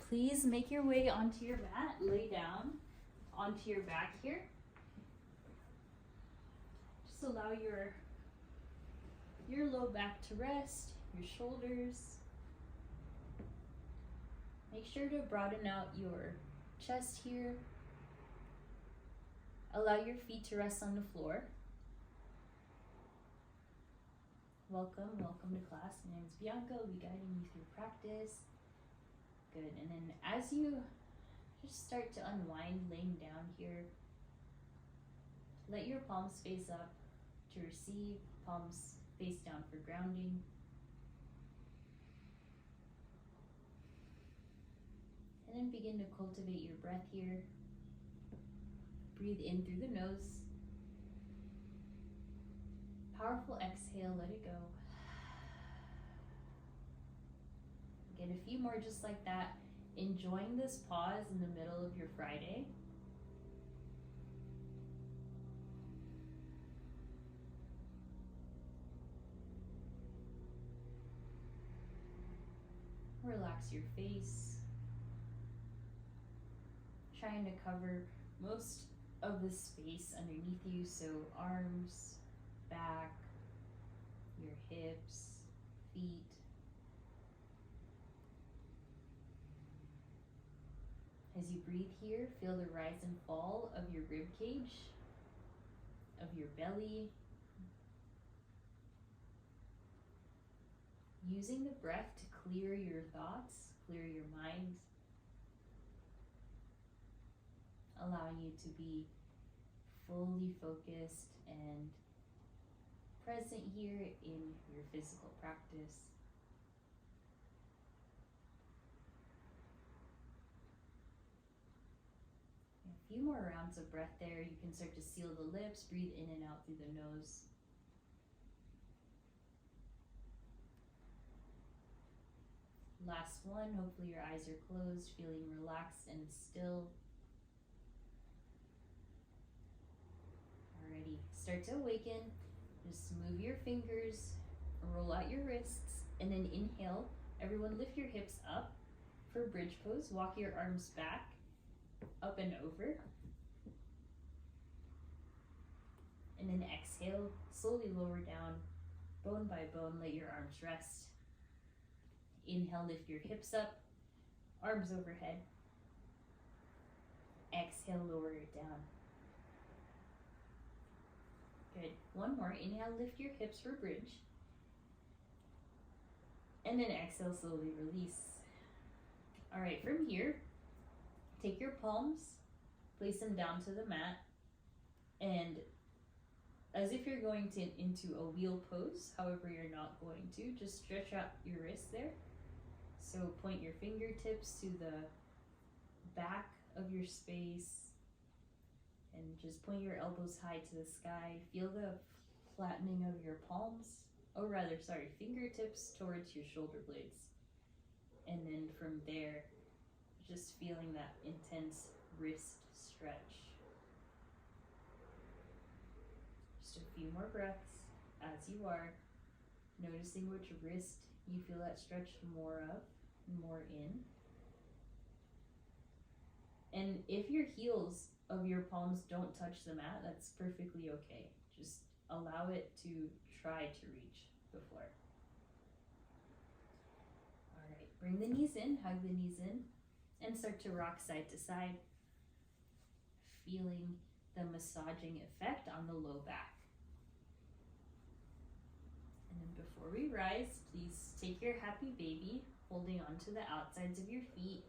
please make your way onto your mat. Lay down onto your back here. Just allow your low back to rest, your shoulders. Make sure to broaden out your chest here. Allow your feet to rest on the floor. Welcome to class. My name is Bianca. I'll be guiding you through practice. Good, and then as you just start to unwind laying down here, let your palms face up to receive, palms face down for grounding. And then begin to cultivate your breath here. Breathe in through the nose. Powerful exhale, let it go. Get a few more just like that. Enjoying this pause in the middle of your Friday. Relax your face. Trying to cover most of the space underneath you, so arms, back, your hips, feet. As you breathe here, feel the rise and fall of your rib cage, of your belly. Using the breath to clear your thoughts, clear your mind, allowing you to be fully focused and present here in your physical practice. A few more rounds of breath there. You can start to seal the lips, breathe in and out through the nose. Last one, hopefully your eyes are closed, feeling relaxed and still. Alrighty, start to awaken. Just move your fingers, roll out your wrists, and then inhale. Everyone lift your hips up for bridge pose. Walk your arms back, up and over. And then exhale, slowly lower down, bone by bone, let your arms rest. Inhale, lift your hips up, arms overhead. Exhale, lower it down. Good. One more. Inhale, lift your hips for bridge. And then exhale, slowly release. All right, from here, take your palms, place them down to the mat, and as if you're going into a wheel pose, however you're not going to, just stretch out your wrists there. So point your fingertips to the back of your space and just point your elbows high to the sky. Feel the flattening of your palms, fingertips towards your shoulder blades. And then from there, just feeling that intense wrist stretch. Just a few more breaths as you are, noticing which wrist you feel that stretch more of, more in. And if your heels of your palms don't touch the mat, that's perfectly okay. Just allow it to try to reach the floor. All right, bring the knees in, hug the knees in, and start to rock side to side, feeling the massaging effect on the low back. And then before we rise, please take your happy baby, holding onto the outsides of your feet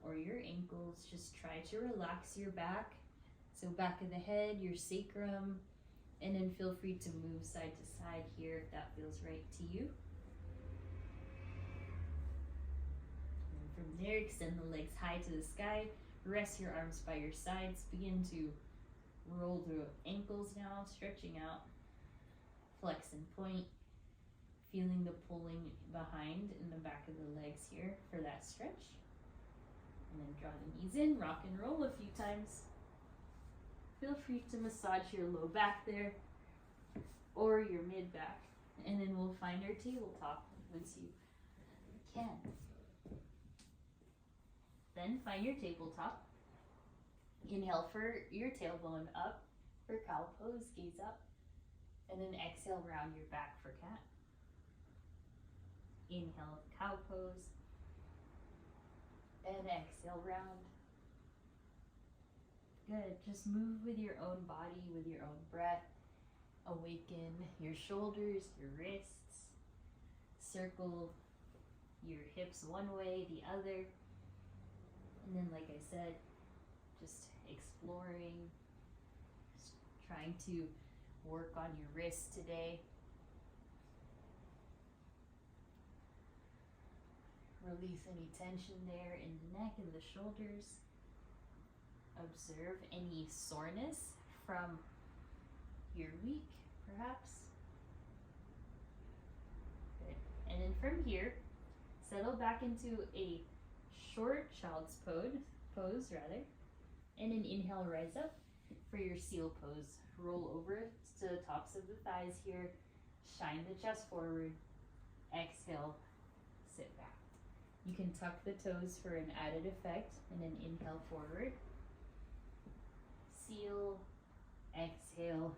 or your ankles. Just try to relax your back. So back of the head, your sacrum, and then feel free to move side to side here if that feels right to you. And from there, extend the legs high to the sky. Rest your arms by your sides. Begin to roll the ankles now, stretching out. Flex and point. Feeling the pulling behind in the back of the legs here for that stretch. And then draw the knees in, rock and roll a few times. Feel free to massage your low back there or your mid back. And then we'll find our tabletop once you can. Then find your tabletop. Inhale for your tailbone up. For cow pose, gaze up. And then exhale, round your back for cat. Inhale, cow pose. And exhale, round. Good. Just move with your own body, with your own breath. Awaken your shoulders, your wrists. Circle your hips one way, the other. And then, like I said, just exploring, trying to work on your wrists today. Release any tension there in the neck and the shoulders. Observe any soreness from your week, perhaps. Good. And then from here, settle back into a short child's pose, and an inhale, rise up for your seal pose. Roll over to the tops of the thighs here, shine the chest forward, exhale, sit back. You can tuck the toes for an added effect, and then inhale forward, seal, exhale,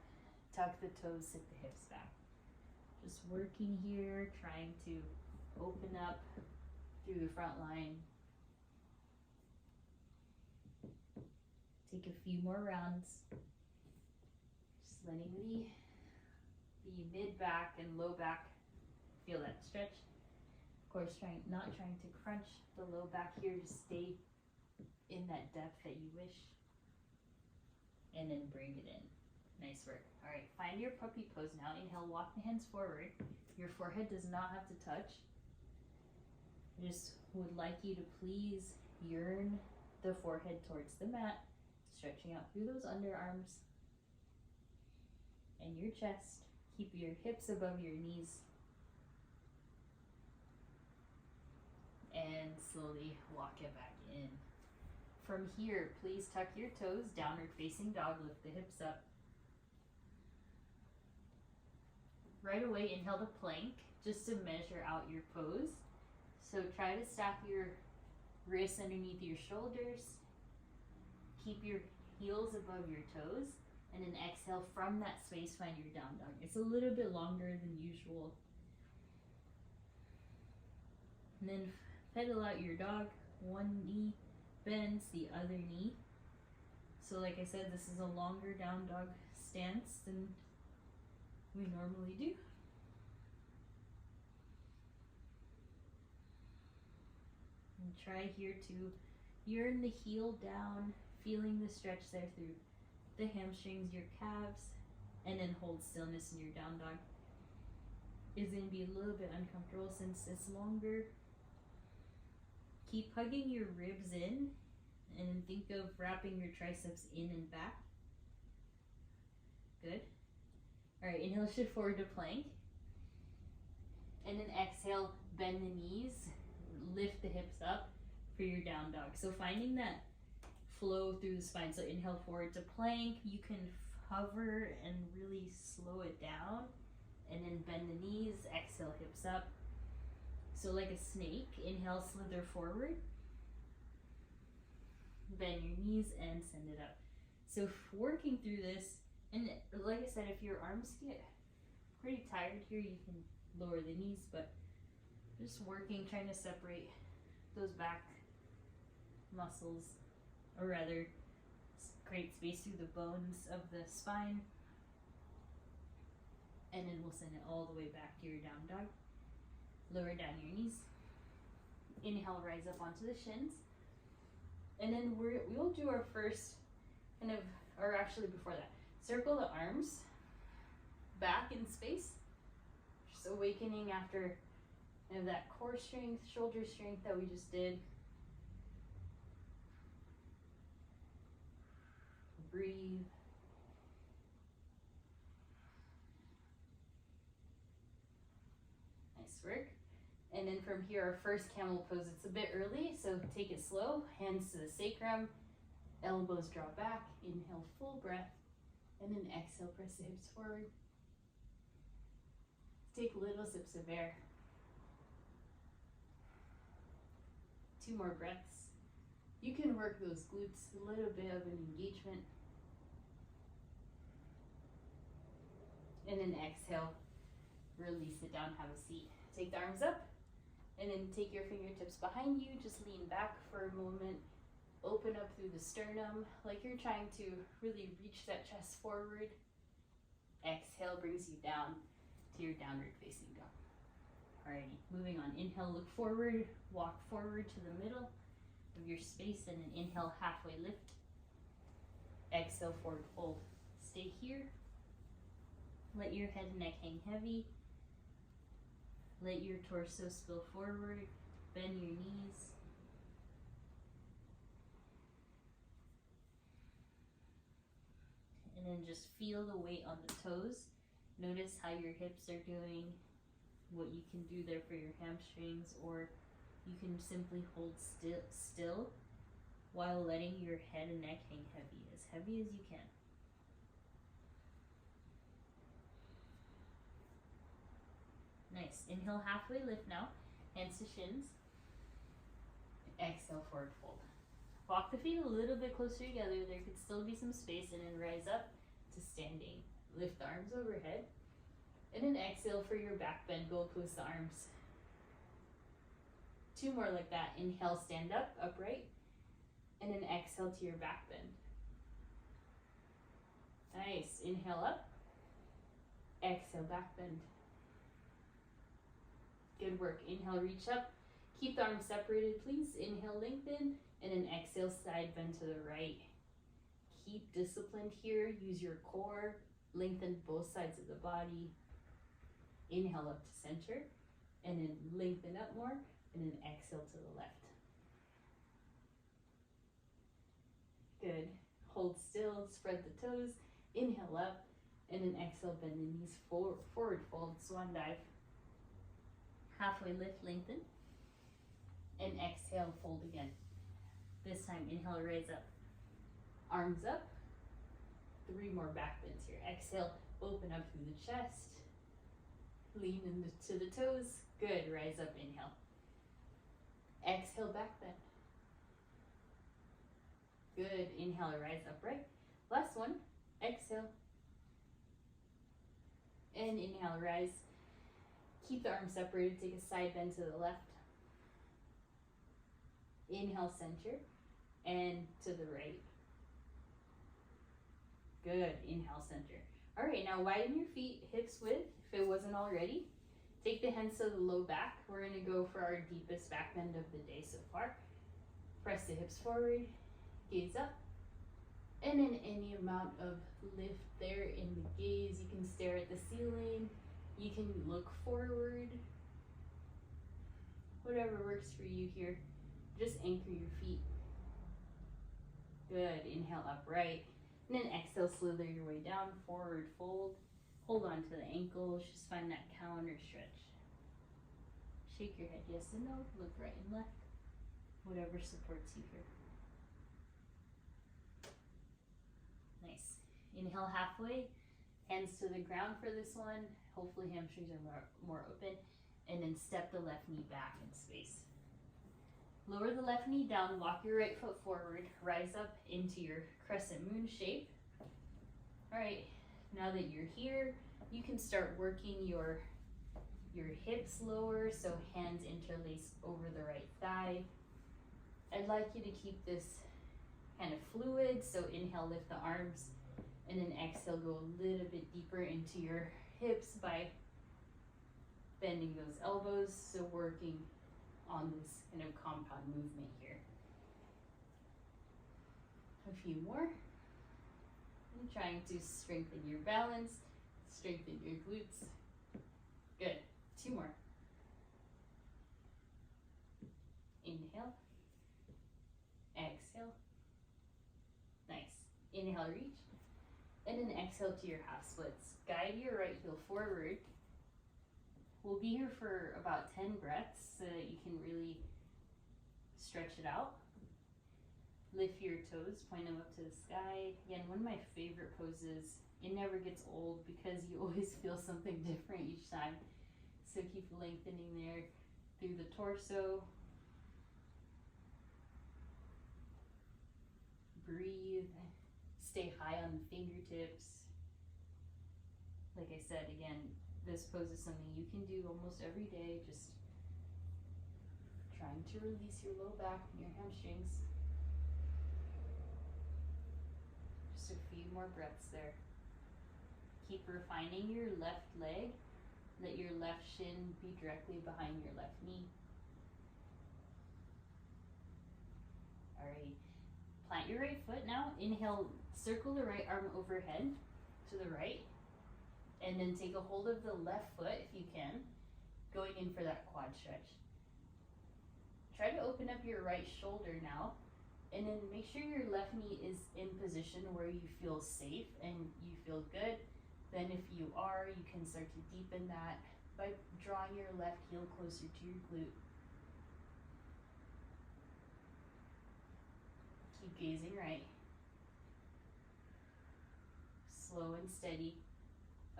tuck the toes, sit the hips back. Just working here, trying to open up through the front line. Take a few more rounds. Just letting the mid back and low back feel that stretch. Of course, not trying to crunch the low back here, just stay in that depth that you wish. And then bring it in. Nice work. All right, find your puppy pose now. Inhale, walk the hands forward. Your forehead does not have to touch. I just would like you to please yearn the forehead towards the mat, stretching out through those underarms and your chest. Keep your hips above your knees. And slowly walk it back in. From here, please tuck your toes, downward facing dog, lift the hips up. Right away, inhale to plank, just to measure out your pose. So try to stack your wrists underneath your shoulders. Keep your heels above your toes. And then exhale from that space, find your down dog. It's a little bit longer than usual. And then pedal out your dog. One knee bends, the other knee. So like I said, this is a longer down dog stance than we normally do. And try here to yearn the heel down, feeling the stretch there through the hamstrings, your calves, and then hold stillness in your down dog. It's going to be a little bit uncomfortable since it's longer. Keep hugging your ribs in, and then think of wrapping your triceps in and back. Good. All right, inhale, shift forward to plank. And then exhale, bend the knees, lift the hips up for your down dog. So finding that flow through the spine. So inhale forward to plank. You can hover and really slow it down. And then bend the knees, exhale, hips up. So like a snake, inhale, slither forward. Bend your knees and send it up. So working through this, and like I said, if your arms get pretty tired here, you can lower the knees, but just working, trying to separate those back muscles, or rather create space through the bones of the spine. And then we'll send it all the way back to your down dog. Lower down your knees. Inhale, rise up onto the shins. And then we'll do our first kind of, or actually before that, circle the arms back in space. Just awakening after kind of that core strength, shoulder strength that we just did. Breathe. Nice work. And then from here, our first camel pose. It's a bit early, so take it slow. Hands to the sacrum, elbows draw back. Inhale, full breath, and then exhale, press the hips forward. Take little sips of air. 2 more breaths. You can work those glutes, a little bit of an engagement. And then exhale, release it down, have a seat. Take the arms up, and then take your fingertips behind you, just lean back for a moment. Open up through the sternum, like you're trying to really reach that chest forward. Exhale brings you down to your downward facing dog. Alrighty, moving on. Inhale, look forward, walk forward to the middle of your space, and then inhale, halfway lift. Exhale, forward fold. Stay here. Let your head and neck hang heavy. Let your torso spill forward. Bend your knees. And then just feel the weight on the toes. Notice how your hips are doing, what you can do there for your hamstrings, or you can simply hold still while letting your head and neck hang heavy as you can. Nice. Inhale, halfway lift now. Hands to shins. Exhale, forward fold. Walk the feet a little bit closer together. There could still be some space, and then rise up to standing. Lift the arms overhead. And then exhale for your back bend. Go close the arms. 2 more like that. Inhale, stand up, upright. And then exhale to your back bend. Nice. Inhale up. Exhale, back bend. Good work. Inhale, reach up. Keep the arms separated, please. Inhale, lengthen. And then exhale, side bend to the right. Keep disciplined here. Use your core. Lengthen both sides of the body. Inhale up to center. And then lengthen up more. And then exhale to the left. Good. Hold still. Spread the toes. Inhale up. And then exhale, bend the knees. Forward fold. Swan dive. Halfway lift, lengthen. And exhale, fold again. This time, inhale, raise up. Arms up. 3 more back bends here. Exhale, open up through the chest. Lean into the toes. Good, rise up, inhale. Exhale, back bend. Good, inhale, rise upright. Last one, exhale. And inhale, rise. Keep the arms separated, take a side bend to the left. Inhale, center, and to the right. Good, inhale, center. All right, now widen your feet, hips width, if it wasn't already. Take the hands to the low back. We're gonna go for our deepest back bend of the day so far. Press the hips forward, gaze up, and then any amount of lift there in the gaze. You can stare at the ceiling, you can look forward, whatever works for you here. Just anchor your feet. Good, inhale upright, and then exhale, slither your way down, forward fold. Hold on to the ankles, just find that counter stretch. Shake your head yes and no, look right and left, whatever supports you here. Nice. Inhale halfway, hands to the ground for this one. Hopefully hamstrings are more open. And then step the left knee back in space. Lower the left knee down, walk your right foot forward, rise up into your crescent moon shape. All right, now that you're here, you can start working your hips lower, so hands interlace over the right thigh. I'd like you to keep this kind of fluid, so inhale, lift the arms, and then exhale, go a little bit deeper into your hips by bending those elbows, so working on this kind of compound movement here. A few more. And trying to strengthen your balance, strengthen your glutes. Good. 2 more. Inhale. Exhale. Nice. Inhale, reach. And then exhale to your half splits. Guide your right heel forward. We'll be here for about 10 breaths so that you can really stretch it out. Lift your toes, point them up to the sky. Again, one of my favorite poses. It never gets old because you always feel something different each time. So keep lengthening there through the torso. Stay high on the fingertips. Like I said, again, this pose is something you can do almost every day, just trying to release your low back and your hamstrings. Just a few more breaths there. Keep refining your left leg. Let your left shin be directly behind your left knee. Alright, plant your right foot now. Inhale, circle the right arm overhead to the right. And then take a hold of the left foot if you can, going in for that quad stretch. Try to open up your right shoulder now, and then make sure your left knee is in position where you feel safe and you feel good. Then if you are, you can start to deepen that by drawing your left heel closer to your glute. Keep gazing right. Slow and steady.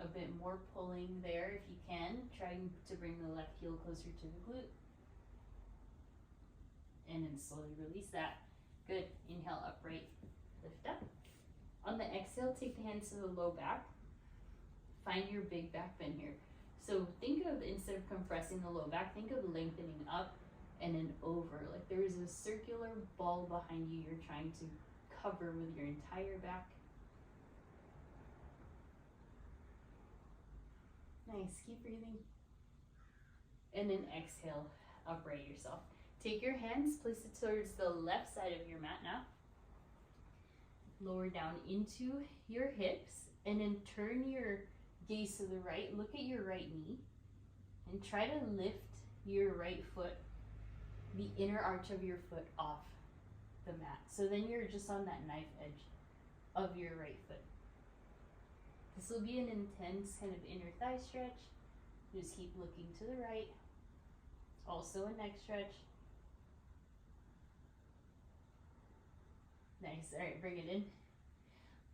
A bit more pulling there if you can, trying to bring the left heel closer to the glute. And then slowly release that. Good. Inhale, upright, lift up. On the exhale, take the hands to the low back. Find your big back bend here. So think of, instead of compressing the low back, think of lengthening up and then over. Like there is a circular ball behind you you're trying to cover with your entire back. Nice, keep breathing. And then exhale, upright yourself. Take your hands, place it towards the left side of your mat now. Lower down into your hips, and then turn your gaze to the right. Look at your right knee, and try to lift your right foot, the inner arch of your foot off the mat. So then you're just on that knife edge of your right foot. This will be an intense kind of inner thigh stretch. Just keep looking to the right. Also a neck stretch. Nice. All right, bring it in.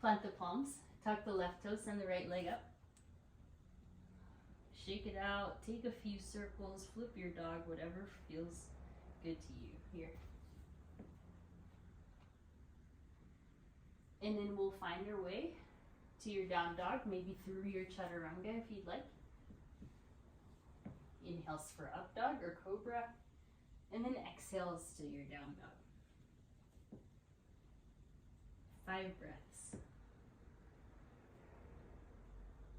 Plant the palms. Tuck the left toe, send the right leg up. Shake it out. Take a few circles. Flip your dog, whatever feels good to you. Here. And then we'll find our way to your down dog, maybe through your chaturanga if you'd like. Inhales for up dog or cobra, and then exhales to your down dog. 5 breaths.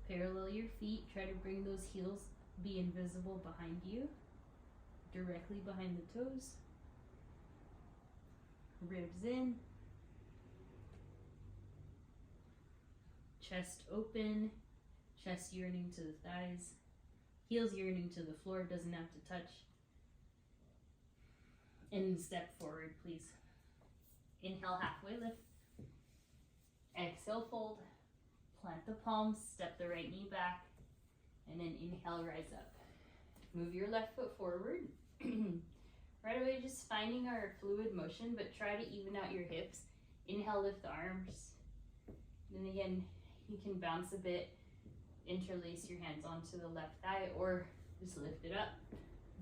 Parallel your feet, try to bring those heels be invisible behind you, directly behind the toes. Ribs in. Chest open, chest yearning to the thighs, heels yearning to the floor, doesn't have to touch. And step forward, please. Inhale, halfway lift. Exhale, fold. Plant the palms, step the right knee back, and then inhale, rise up. Move your left foot forward. Right away, just finding our fluid motion, but try to even out your hips. Inhale, lift the arms. Then again, you can bounce a bit, interlace your hands onto the left thigh, or just lift it up.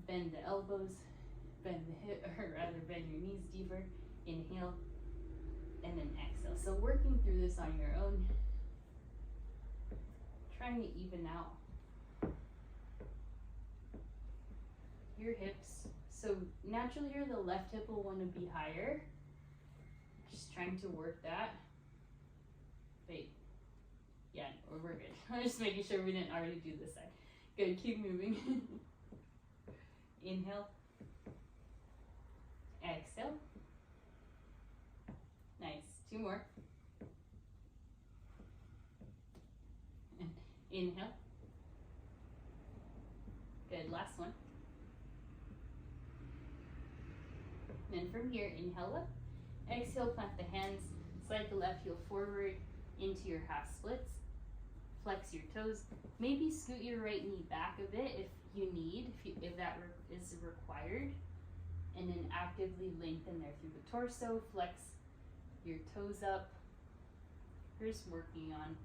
Bend the elbows, bend the hip, or rather bend your knees deeper. Inhale, and then exhale. So working through this on your own, trying to even out your hips. So naturally here, the left hip will want to be higher. Just trying to work that. Wait. Yeah, we're good. I'm just making sure we didn't already do this side. Good, keep moving. Inhale. Exhale. Nice. 2 more. And inhale. Good, last one. Then from here, inhale up. Exhale, plant the hands. Slide the left heel forward into your half splits. Flex your toes. Maybe scoot your right knee back a bit if you need, if that is required. And then actively lengthen there through the torso. Flex your toes up. We're just working on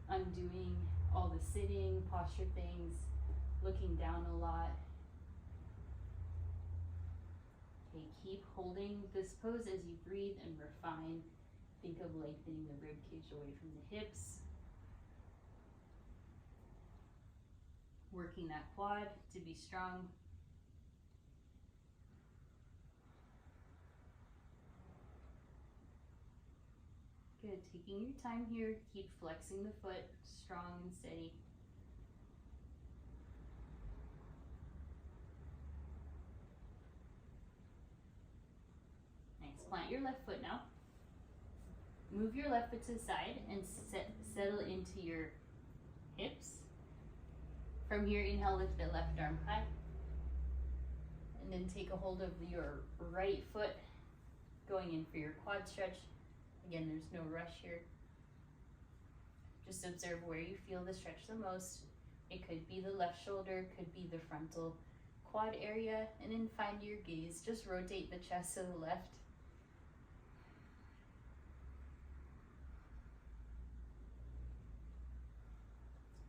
undoing all the sitting, posture things, looking down a lot. Okay, keep holding this pose as you breathe and refine Think of lengthening the rib cage away from the hips. Working that quad to be strong. Good, taking your time here, keep flexing the foot, strong and steady. Nice, plant your left foot now. Move your left foot to the side and settle into your hips. From here, inhale, lift the left arm high. And then take a hold of your right foot, going in for your quad stretch. Again, there's no rush here. Just observe where you feel the stretch the most. It could be the left shoulder, could be the frontal quad area, and then find your gaze. Just rotate the chest to the left.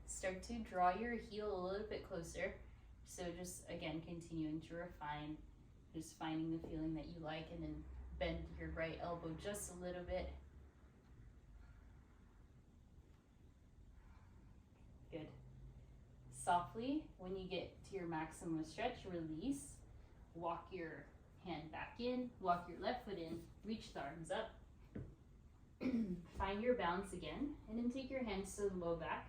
Start to draw your heel a little bit closer. So just, again, continuing to refine, just finding the feeling that you like, and then bend your right elbow just a little bit. Good. Softly, when you get to your maximum stretch, release. Walk your hand back in, walk your left foot in, reach the arms up. Find your balance again, and then take your hands to the low back.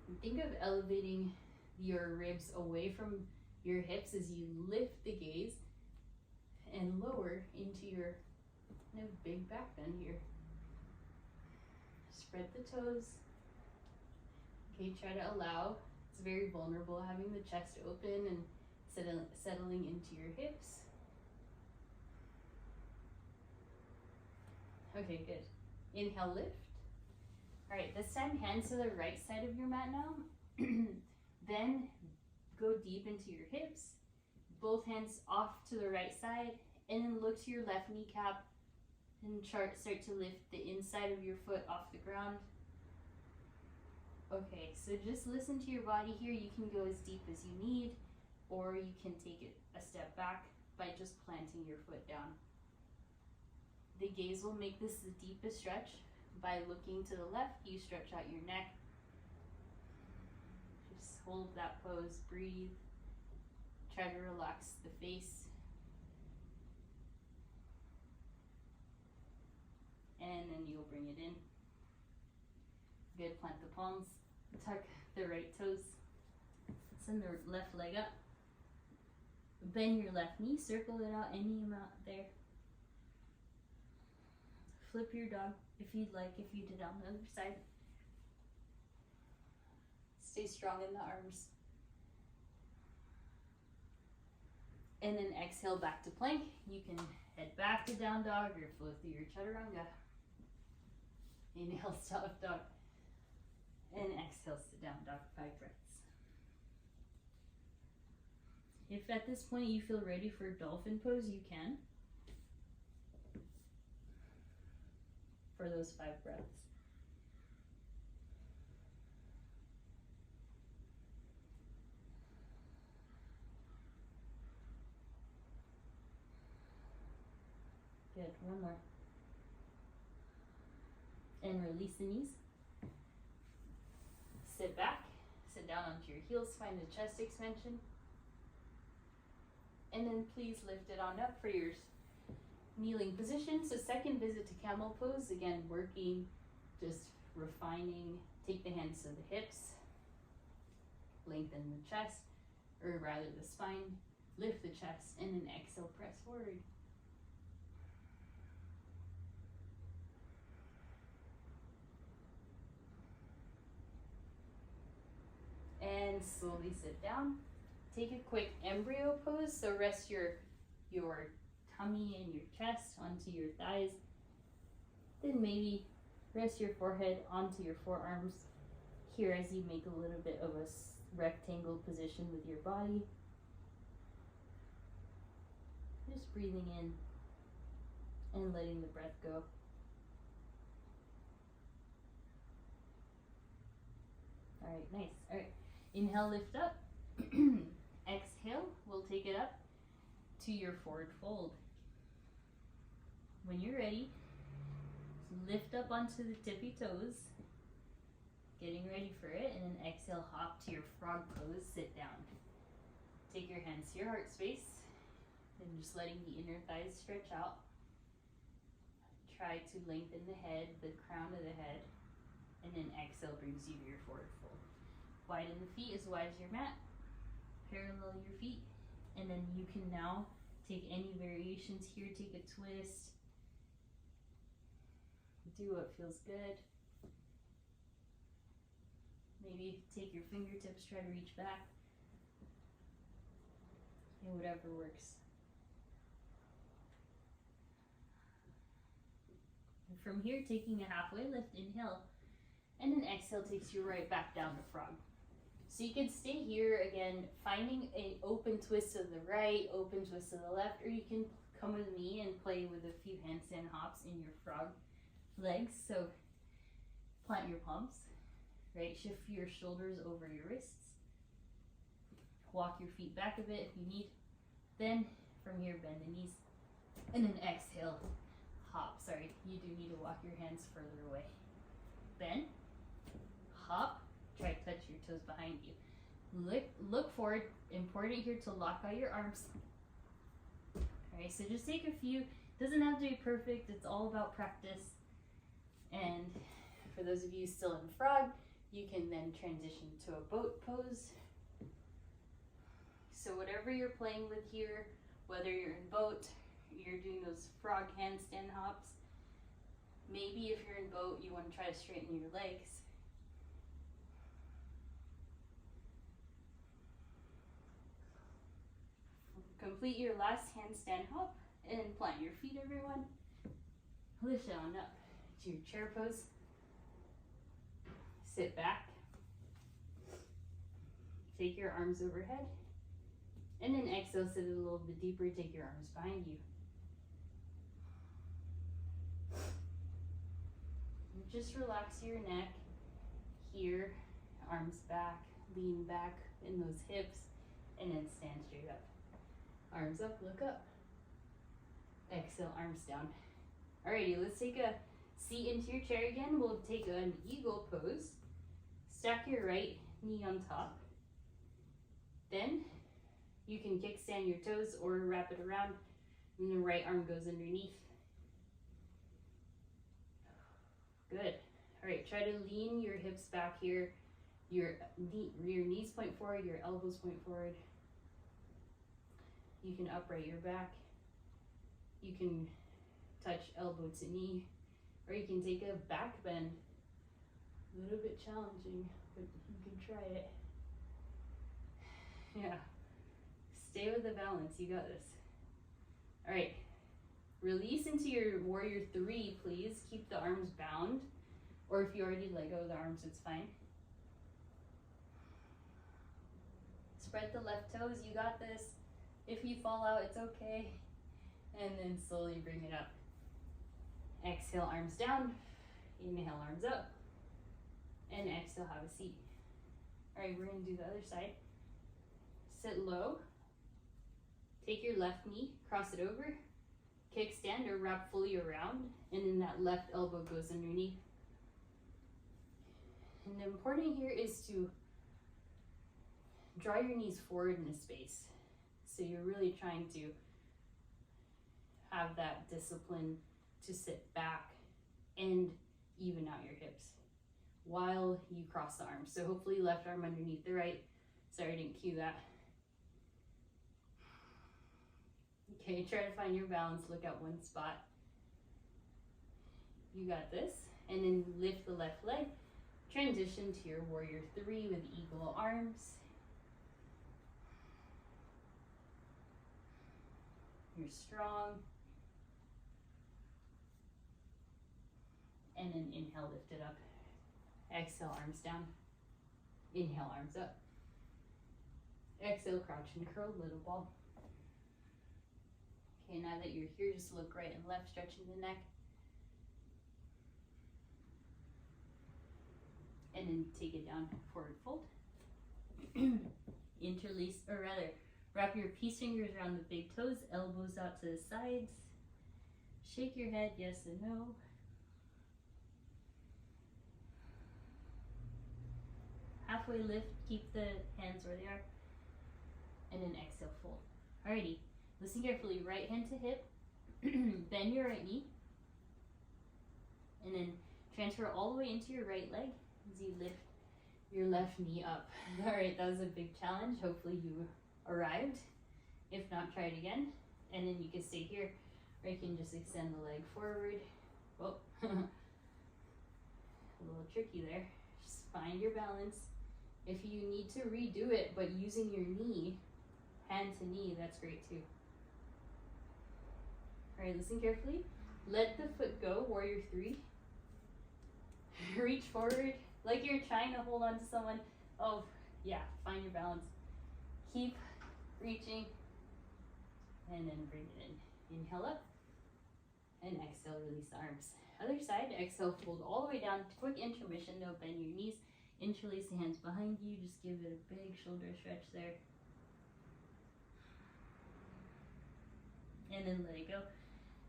And think of elevating your ribs away from your hips as you lift the gaze and lower into your kind of big back bend here. Spread the toes. Okay, try to allow, it's very vulnerable having the chest open and settling into your hips. Okay, good. Inhale, lift. All right, this time hands to the right side of your mat now. Then go deep into your hips. Both hands off to the right side, and then look to your left kneecap and start to lift the inside of your foot off the ground. Okay, so just listen to your body here. You can go as deep as you need, or you can take it a step back by just planting your foot down. The gaze will make this the deepest stretch. By looking to the left, you stretch out your neck. Just hold that pose, breathe. Try to relax the face. And then you'll bring it in. Good, plant the palms. Tuck the right toes. Send the left leg up. Bend your left knee, circle it out any amount there. Flip your dog if you'd like, if you did on the other side. Stay strong in the arms. And then exhale back to plank. You can head back to down dog or flow through your chaturanga. Inhale, soft dog. And exhale, sit down dog, 5 breaths. If at this point you feel ready for dolphin pose, you can. For those 5 breaths. Good, one more. And release the knees. Sit back, sit down onto your heels, find a chest extension. And then please lift it on up for your kneeling position. So second visit to camel pose, again, working, just refining. Take the hands to the hips, lengthen the chest, or rather the spine, lift the chest, and then exhale, press forward. And slowly sit down. Take a quick embryo pose, so rest your tummy and your chest onto your thighs. Then maybe rest your forehead onto your forearms here as you make a little bit of a rectangle position with your body. Just breathing in and letting the breath go. All right, nice. All right, inhale, lift up. Exhale, we'll take it up to your forward fold. When you're ready, lift up onto the tippy toes, getting ready for it, and then exhale, hop to your frog pose, sit down. Take your hands to your heart space, and just letting the inner thighs stretch out. Try to lengthen the head, the crown of the head, and then exhale brings you to your forward fold. Widen the feet as wide as your mat, parallel your feet, and then you can now take any variations here, take a twist, do what feels good. Maybe take your fingertips, try to reach back, and whatever works. And from here, taking a halfway lift, inhale, and then exhale takes you right back down to frog. So you can stay here again, finding an open twist to the right, open twist to the left, or you can come with me and play with a few handstand hops in your frog legs. So plant your palms, right? Shift your shoulders over your wrists. Walk your feet back a bit if you need. Then from here, bend the knees, and then exhale, hop. Sorry, you do need to walk your hands further away. Bend, hop, try to touch your toes behind you. Look forward. Important here to lock out your arms. Alright, so just take a few. Doesn't have to be perfect. It's all about practice. And for those of you still in frog, you can then transition to a boat pose. So whatever you're playing with here, whether you're in boat, you're doing those frog handstand hops. Maybe if you're in boat, you want to try to straighten your legs. Complete your last handstand hop and plant your feet, everyone. Lift on up to your chair pose. Sit back. Take your arms overhead. And then exhale, sit a little bit deeper. Take your arms behind you. And just relax your neck here. Arms back. Lean back in those hips. And then stand straight up. Arms up, look up. Exhale, arms down. Alrighty, let's take a seat into your chair again. We'll take an eagle pose. Stack your right knee on top. Then you can kickstand your toes or wrap it around, and the right arm goes underneath. Good. Alright, try to lean your hips back here. Your knees point forward, your elbows point forward. You can upright your back. You can touch elbow to knee, or you can take a back bend. A little bit challenging, but you can try it. Yeah. Stay with the balance. You got this. All right. Release into your warrior 3, please. Keep the arms bound, or if you already let go of the arms, it's fine. Spread the left toes. You got this. If you fall out, it's okay. And then slowly bring it up. Exhale, arms down. Inhale, arms up. And exhale, have a seat. All right, we're gonna do the other side. Sit low. Take your left knee, cross it over. Kickstand or wrap fully around. And then that left elbow goes underneath. And the important here is to draw your knees forward in a space. So you're really trying to have that discipline to sit back and even out your hips while you cross the arms. So hopefully left arm underneath the right. Sorry, I didn't cue that. Okay, try to find your balance. Look at one spot. You got this. And then lift the left leg. Transition to your warrior 3 with eagle arms. You're strong. And then inhale, lift it up. Exhale, arms down. Inhale, arms up. Exhale, crouch and curl, little ball. Okay, now that you're here, just look right and left, stretching the neck. And then take it down, forward fold. Interlace, or rather, wrap your peace fingers around the big toes, elbows out to the sides. shake your head, yes and no. Halfway lift, keep the hands where they are. And then exhale, fold. Alrighty, listen carefully. Right hand to hip, bend your right knee. And then transfer all the way into your right leg as you lift your left knee up. Alright, that was a big challenge. Hopefully you arrived. If not, try it again. And then you can stay here, or you can just extend the leg forward. Whoa. A little tricky there. Just find your balance. If you need to redo it, but using your knee, hand to knee, that's great too. Alright, listen carefully. Let the foot go, warrior 3. Reach forward like you're trying to hold on to someone. Oh, yeah, find your balance. Keep reaching. And then bring it in. Inhale up. And exhale, release the arms. Other side, exhale, fold all the way down. Quick intermission, no, bend your knees. Interlace the hands behind you. Just give it a big shoulder stretch there. And then let it go.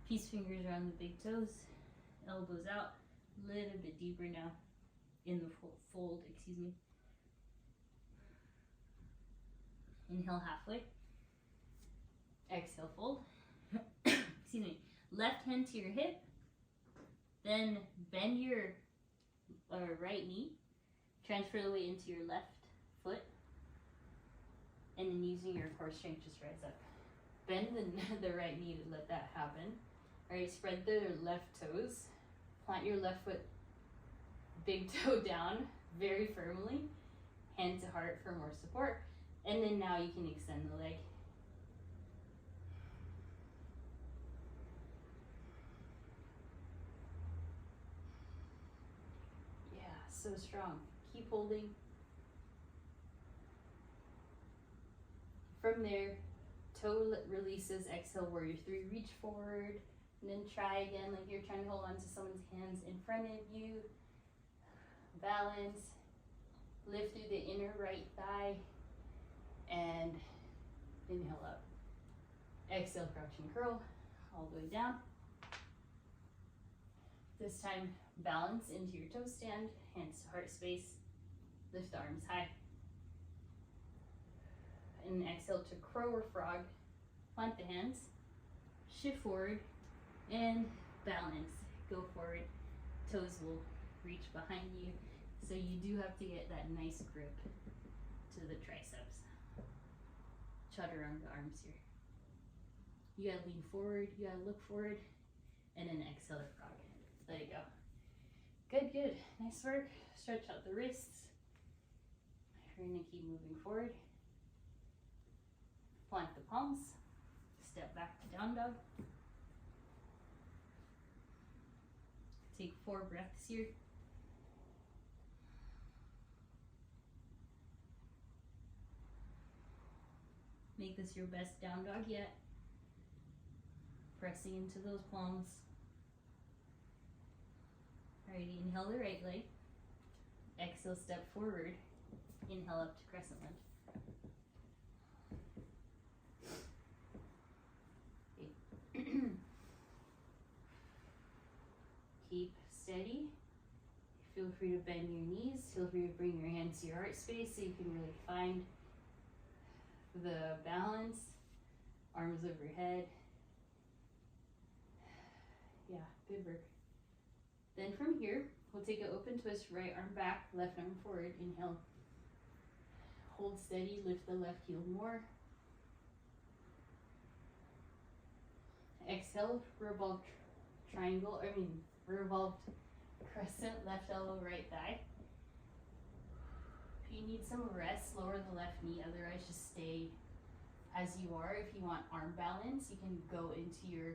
Peace fingers around the big toes. Elbows out. A little bit deeper now in the fold, excuse me. Inhale halfway. Exhale, fold. Excuse me. Left hand to your hip. Then bend your right knee. Transfer the weight into your left foot. And then using your core strength, just rise up. Bend the right knee to let that happen. Alright, spread the left toes. Plant your left foot, big toe down very firmly. Hand to heart for more support. And then now you can extend the leg. Yeah, so strong. Keep holding. From there, toe releases, exhale, warrior 3, reach forward, and then try again like you're trying to hold on to someone's hands in front of you. Balance, lift through the inner right thigh, and inhale up. Exhale, crouching curl, all the way down. This time, balance into your toe stand, hands to heart space, lift the arms high. And exhale to crow or frog. Plant the hands, shift forward, and balance. Go forward. Toes will reach behind you, so you do have to get that nice grip to the triceps. Chaturanga arms here. You gotta lean forward, you gotta look forward, and then exhale to frog. Let it go. Good, good. Nice work. Stretch out the wrists. We're gonna keep moving forward. Plant the palms. Step back to down dog. Take 4 breaths here. Make this your best down dog yet. Pressing into those palms. Alrighty, inhale the right leg. Exhale, step forward. Inhale up to crescent lunge. Keep steady. Feel free to bend your knees. Feel free to bring your hands to your heart space so you can really find the balance. Arms overhead. Yeah, good work. Then from here, we'll take an open twist, right arm back, left arm forward. Inhale. Hold steady, lift the left heel more. Exhale, revolved triangle, revolved crescent, left elbow, right thigh. If you need some rest, lower the left knee, otherwise just stay as you are. If you want arm balance, you can go into your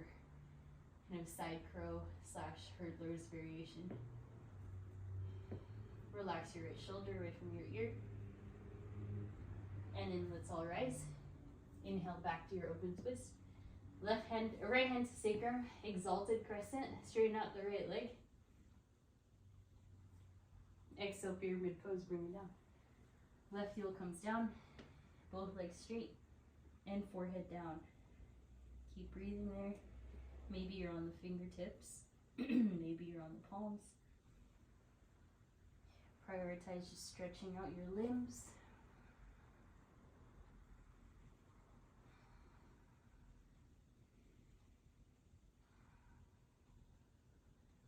kind of side crow / hurdler's variation. Relax your right shoulder away from your ear. And then let's all rise. Inhale back to your open twist. Right hand to sacrum, exalted crescent, straighten out the right leg. Exhale, pyramid pose, bring it down. Left heel comes down, both legs straight, and forehead down. Keep breathing there. Maybe you're on the fingertips. Maybe you're on the palms. Prioritize just stretching out your limbs.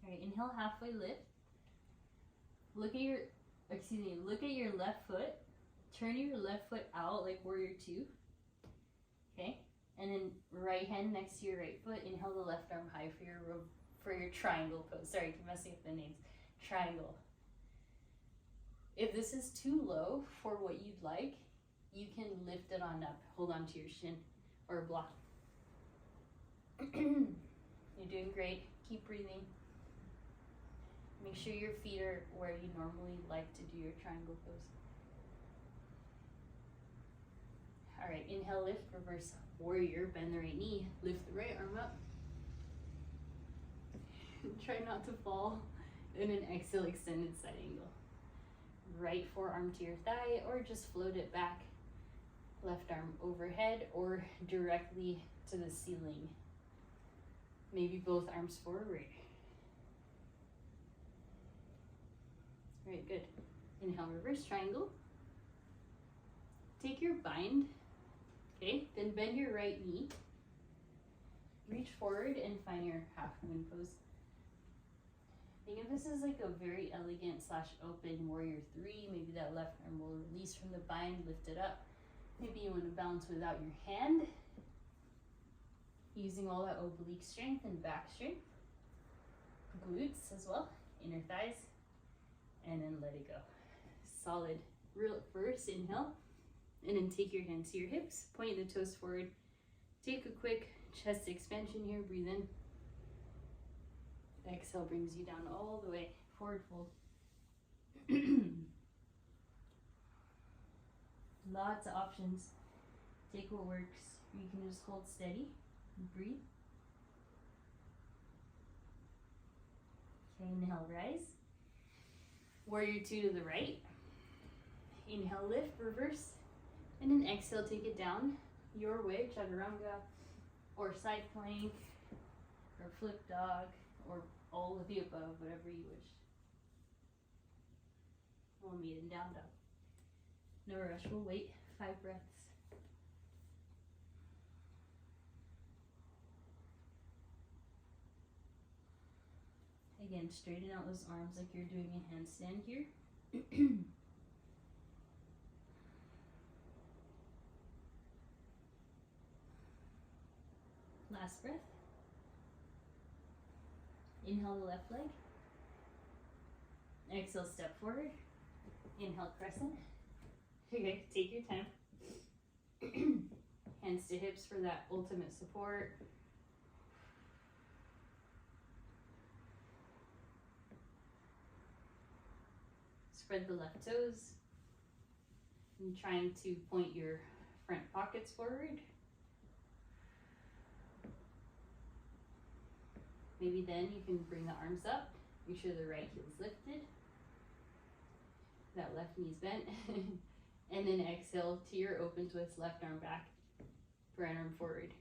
All right, inhale, halfway lift. Look at your left foot. Turn your left foot out like warrior two. Okay, and then right hand next to your right foot. Inhale the left arm high for your triangle pose. Sorry, keep messing up the names. Triangle. If this is too low for what you'd like, you can lift it on up. Hold on to your shin or block. You're doing great. Keep breathing. Make sure your feet are where you normally like to do your triangle pose. All right, inhale, lift, reverse warrior, bend the right knee, lift the right arm up. Try not to fall. And then exhale, extended side angle. Right forearm to your thigh, or just float it back. Left arm overhead or directly to the ceiling. Maybe both arms forward. All right, good. Inhale, reverse triangle. Take your bind, okay? Then bend your right knee. Reach forward and find your half moon pose. Think of this as like a very elegant / open warrior three. Maybe that left arm will release from the bind, lift it up. Maybe you want to balance without your hand. Using all that oblique strength and back strength. Glutes as well, inner thighs. And then let it go. Solid. Real first, inhale. And then take your hands to your hips. Point the toes forward. Take a quick chest expansion here. Breathe in. Exhale brings you down all the way. Forward fold. Lots of options. Take what works. You can just hold steady and breathe. Okay, inhale, rise. Warrior two to the right. Inhale, lift, reverse. And then exhale, take it down your way, chaturanga, or side plank, or flip dog, or all of the above, whatever you wish. We'll meet in down dog. No rush, we'll wait. 5 breaths. Again, straighten out those arms like you're doing a handstand here. Last breath. Inhale the left leg. Exhale, step forward. Inhale, crescent. Okay, take your time. Hands to hips for that ultimate support. Spread the left toes. And trying to point your front pockets forward. Maybe then you can bring the arms up. Make sure the right heel's lifted. That left knee's bent. And then exhale to your open twist, left arm back, right arm forward.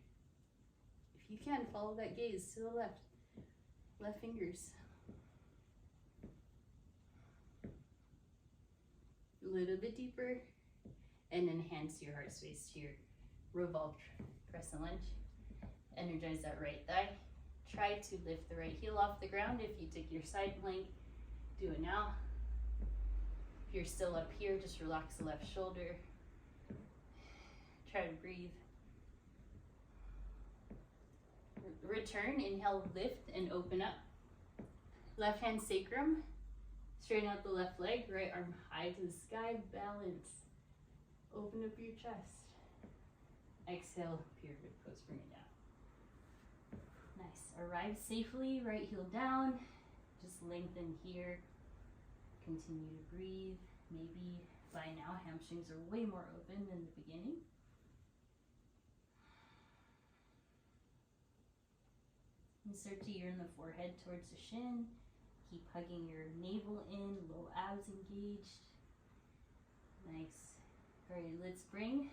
If you can, follow that gaze to the left. Left fingers. A little bit deeper. And then hands to your heart space to your revolved crescent lunge. Energize that right thigh. Try to lift the right heel off the ground. If you took your side plank, do it now. If you're still up here, just relax the left shoulder. Try to breathe. Return, inhale, lift and open up. Left hand sacrum. Straighten out the left leg, right arm high to the sky, balance. Open up your chest. Exhale, pyramid pose, bring it down. Nice. Arrive safely, right heel down. Just lengthen here. Continue to breathe. Maybe by now hamstrings are way more open than the beginning. Insert to yearn the forehead towards the shin. Keep hugging your navel in, low abs engaged. Nice. All right, let's bring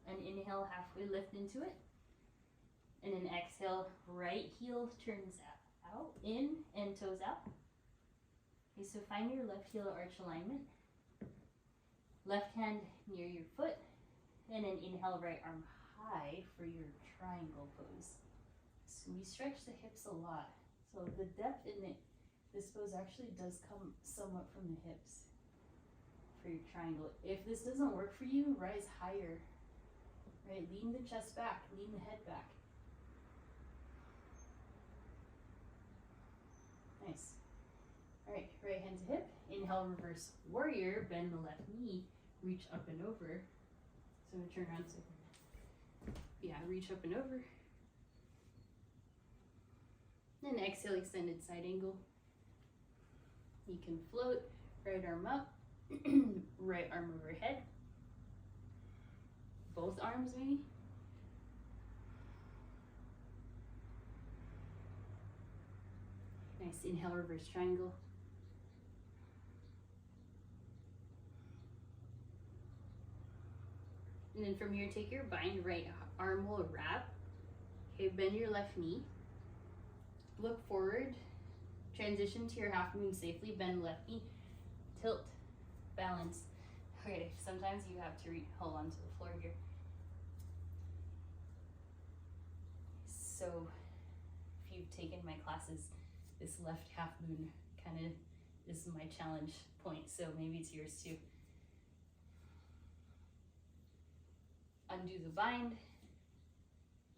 an inhale, halfway lift into it. And then exhale, right heel turns out, in, and toes out. Okay, so find your left heel arch alignment. Left hand near your foot. And then inhale, right arm high for your triangle pose. So we stretch the hips a lot. So the depth in this pose actually does come somewhat from the hips for your triangle. If this doesn't work for you, rise higher. Right, lean the chest back, lean the head back. Nice. All right, right hand to hip. Inhale, reverse warrior. Bend the left knee. Reach up and over. So turn around. So yeah, reach up and over. Then exhale, extended side angle. You can float. Right arm up. Right arm overhead. Both arms maybe. Nice. Inhale, reverse triangle. And then from here, take your bind, right arm will wrap. Okay, bend your left knee. Look forward. Transition to your half moon safely. Bend left knee. Tilt. Balance. Okay, sometimes you have to hold on to the floor here. So if you've taken my classes, this left half moon kind of is my challenge point, so maybe it's yours too. Undo the bind,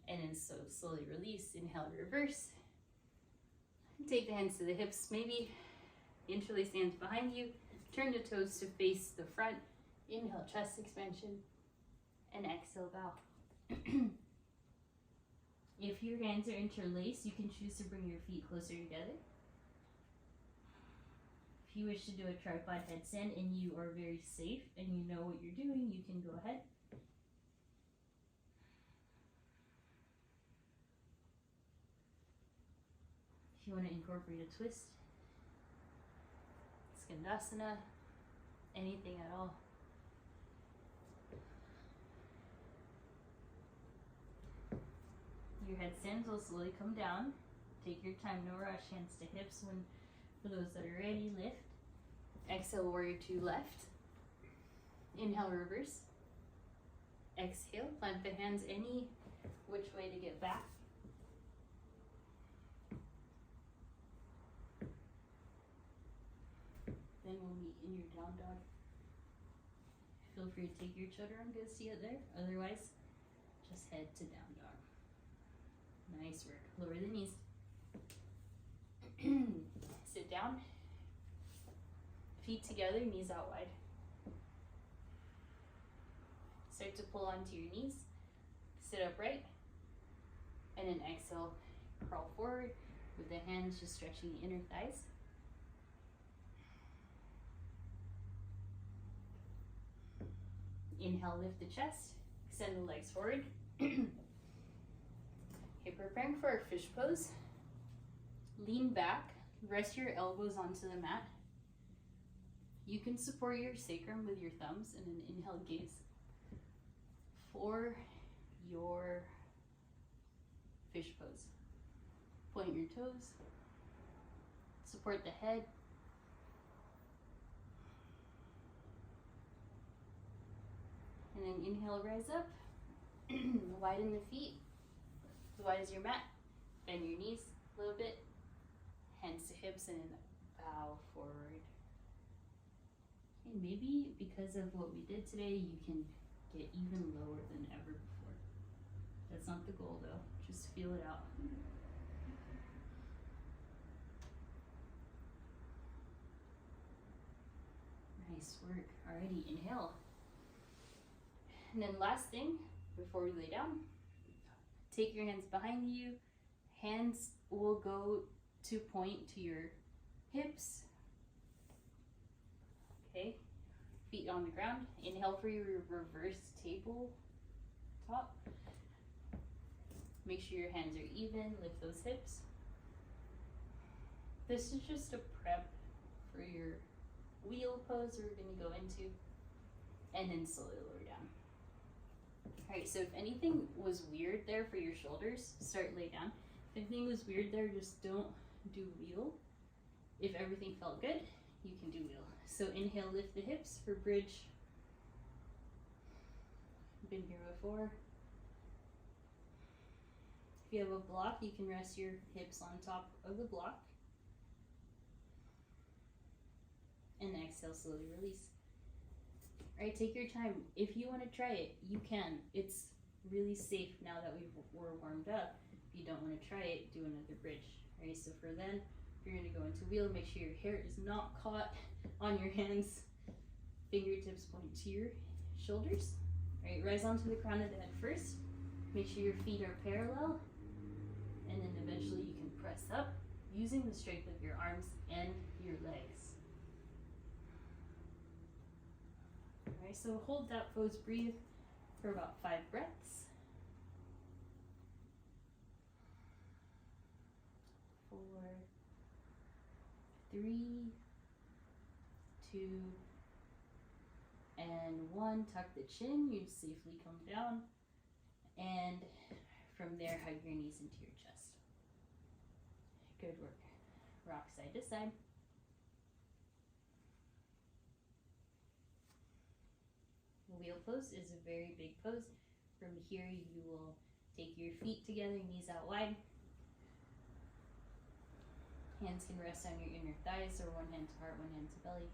and then so slowly release. Inhale, reverse. Take the hands to the hips, maybe interlace hands behind you. Turn the toes to face the front. Inhale, chest expansion, and exhale, bow. If your hands are interlaced, you can choose to bring your feet closer together. If you wish to do a tripod headstand and you are very safe and you know what you're doing, you can go ahead. If you want to incorporate a twist, skandasana, anything at all. Your headstands will slowly come down. Take your time, no rush. Hands to hips. When for those that are ready, lift. Exhale, warrior two left. Inhale, reverse. Exhale, plant the hands any which way to get back. Then we'll meet in your down dog. Feel free to take your chaturanga, see it there. Otherwise, just head to down dog. Nice work. Lower the knees. Sit down. Feet together, knees out wide. Start to pull onto your knees. Sit upright. And then exhale, crawl forward with the hands just stretching the inner thighs. Inhale, lift the chest. Extend the legs forward. Okay, preparing for our fish pose. Lean back, rest your elbows onto the mat. You can support your sacrum with your thumbs and then inhale, gaze. For your fish pose. Point your toes. Support the head. And then inhale, rise up. Widen the feet. As wide as your mat. Bend your knees a little bit. Hands to hips and then bow forward. And maybe because of what we did today, you can get even lower than ever before. That's not the goal though. Just feel it out. Nice work. Alrighty, inhale. And then last thing, before we lay down, take your hands behind you. Hands will go to point to your hips. Okay, feet on the ground. Inhale for your reverse table top. Make sure your hands are even, lift those hips. This is just a prep for your wheel pose we're gonna go into, and then slowly lower down. Alright, so if anything was weird there for your shoulders, start lay down. If anything was weird there, just don't do wheel. If everything felt good, you can do wheel. So inhale, lift the hips for bridge. Been here before. If you have a block, you can rest your hips on top of the block. And exhale, slowly release. Alright, take your time. If you want to try it, you can. It's really safe now that we're warmed up. If you don't want to try it, do another bridge. Alright, so for then, if you're going to go into wheel, make sure your hair is not caught on your hands. Fingertips point to your shoulders. Alright, rise onto the crown of the head first. Make sure your feet are parallel. And then eventually you can press up using the strength of your arms and your legs. Alright, so hold that pose, breathe for about 5 breaths. 4, 3, 2, and 1. Tuck the chin, you safely come down. And from there, hug your knees into your chest. Good work. Rock side to side. Wheel pose is a very big pose. From here, you will take your feet together, knees out wide. Hands can rest on your inner thighs, or one hand to heart, one hand to belly.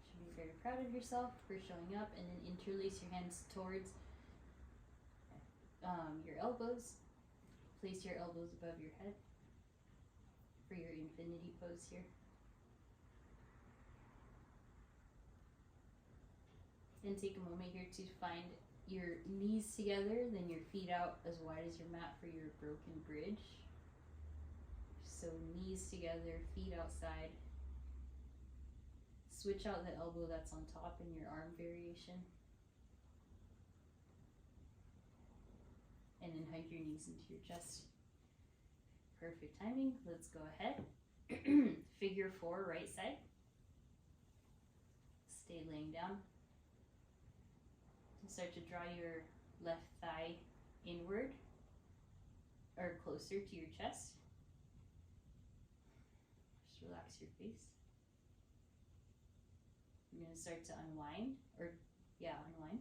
Should be very proud of yourself for showing up, and then interlace your hands towards your elbows. Place your elbows above your head for your infinity pose here. And take a moment here to find your knees together, then your feet out as wide as your mat for your broken bridge. So knees together, feet outside. Switch out the elbow that's on top in your arm variation. And then hug your knees into your chest. Perfect timing. Let's go ahead. Figure 4, right side. Stay laying down. And start to draw your left thigh inward or closer to your chest. Just relax your face. You're going to start to unwind, unwind.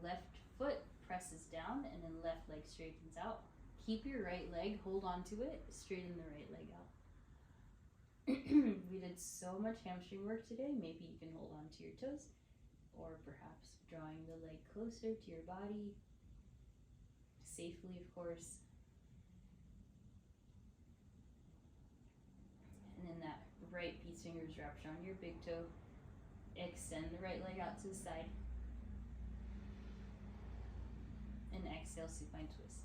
Left foot presses down and then left leg straightens out. Keep your right leg, hold on to it, straighten the right leg out. We did so much hamstring work today, maybe you can hold on to your toes, or perhaps drawing the leg closer to your body, safely of course. And then that right peace fingers wrapped around your big toe. Extend the right leg out to the side. And exhale, supine twist.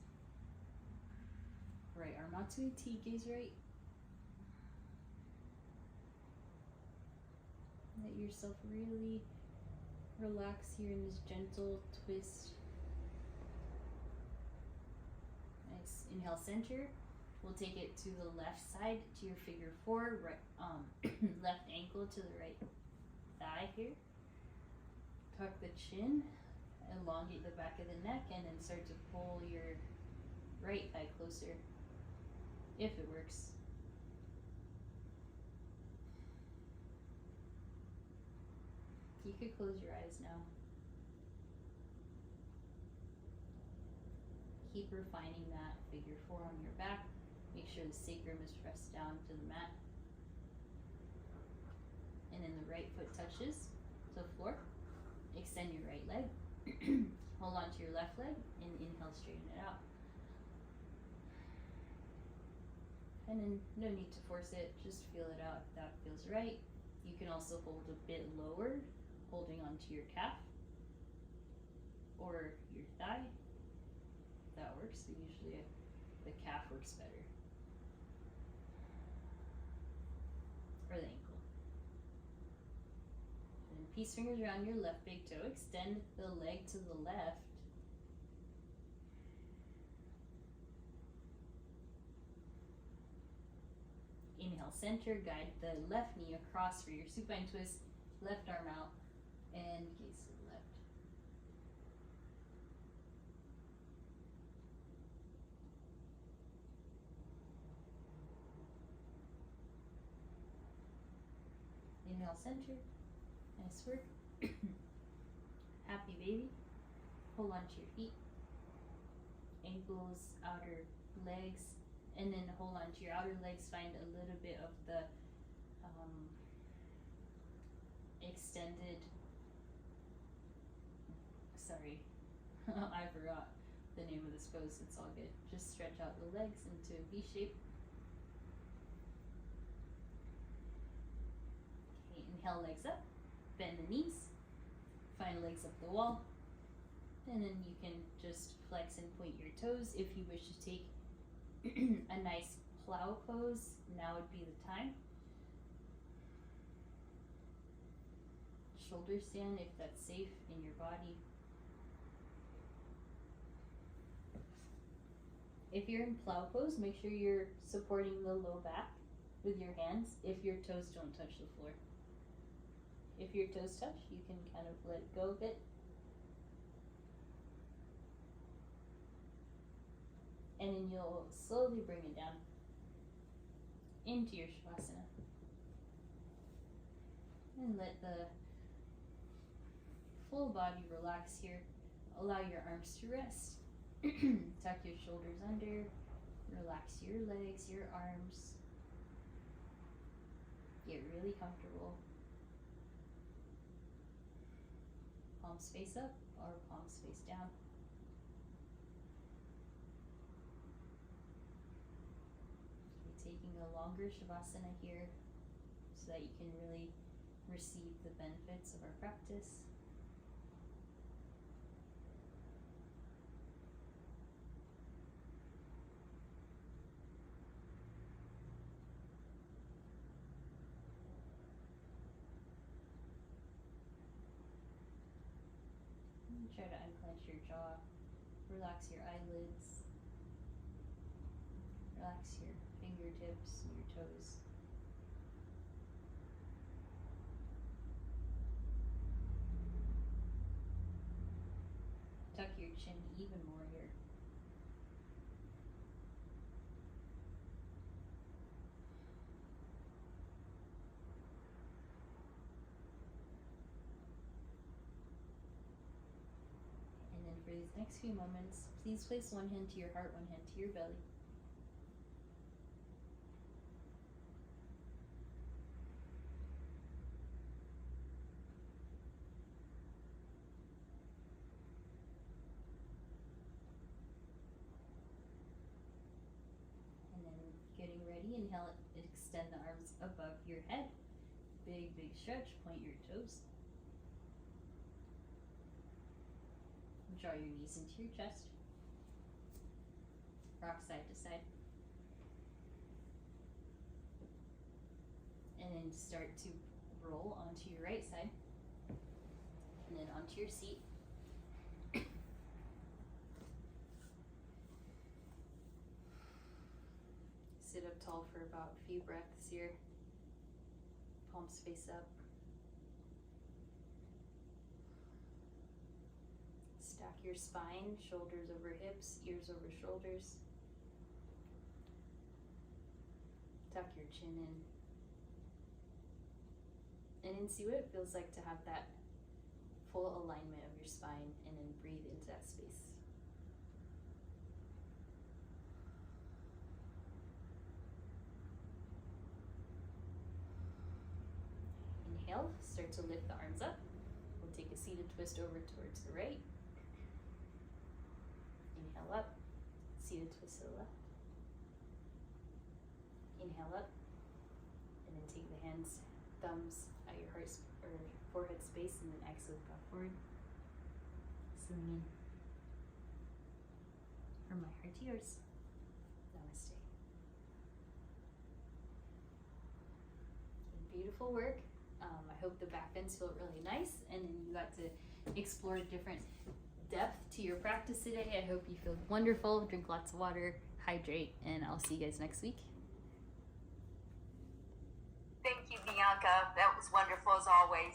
Right arm out to a T, gaze right. Let yourself really relax here in this gentle twist. Nice. Inhale, center. We'll take it to the left side, to your figure 4, right, left ankle to the right thigh here. Tuck the chin. Elongate the back of the neck and then start to pull your right thigh closer if it works. You could close your eyes now. Keep refining that figure 4 on your back. Make sure the sacrum is pressed down to the mat. And then the right foot touches the floor. Extend your right leg. Hold on to your left leg and inhale, straighten it out. And then no need to force it, just feel it out if that feels right. You can also hold a bit lower, holding onto your calf or your thigh. If that works, but usually the calf works better. Or the ankle. Peace fingers around your left big toe. Extend the leg to the left. center, guide the left knee across for your supine twist, left arm out, and gaze to the left. Inhale, center. Nice work. Happy baby. Hold on to your feet. Ankles, outer legs, and then hold on to your outer legs. Find a little bit of the extended, sorry, I forgot the name of this pose. It's all good. Just stretch out the legs into a V shape. Okay, inhale, legs up, bend the knees, find legs up the wall, and then you can just flex and point your toes. If you wish to take a nice plow pose, now would be the time. Shoulder stand if that's safe in your body. If you're in plow pose, make sure you're supporting the low back with your hands if your toes don't touch the floor. If your toes touch, you can kind of let it go a bit. And then you'll slowly bring it down into your Shavasana. And let the full body relax here. Allow your arms to rest. Tuck your shoulders under. Relax your legs, your arms. Get really comfortable. Palms face up or palms face down. Taking a longer Shavasana here so that you can really receive the benefits of our practice. And try to unclench your jaw, relax your eyelids, relax your fingertips and your toes. Tuck your chin even more here. And then for these next few moments, please place one hand to your heart, one hand to your belly. Getting ready, inhale, extend the arms above your head. Big, big stretch, point your toes. Draw your knees into your chest. Rock side to side. And then start to roll onto your right side. And then onto your seat. Sit up tall for about a few breaths here. Palms face up. Stack your spine, shoulders over hips, ears over shoulders. Tuck your chin in. And then see what it feels like to have that full alignment of your spine, and then breathe into that space. Inhale, start to lift the arms up. We'll take a seated twist over towards the right. Inhale up, seated twist to the left. Inhale up, and then take the hands, thumbs at your heart or forehead space, and then exhale back forward. Sending in from my heart to yours. Namaste. Beautiful work. I hope the backbends feel really nice, and then you got to explore different depth to your practice today. I hope you feel wonderful. Drink lots of water, hydrate, and I'll see you guys next week. Bianca. That was wonderful as always.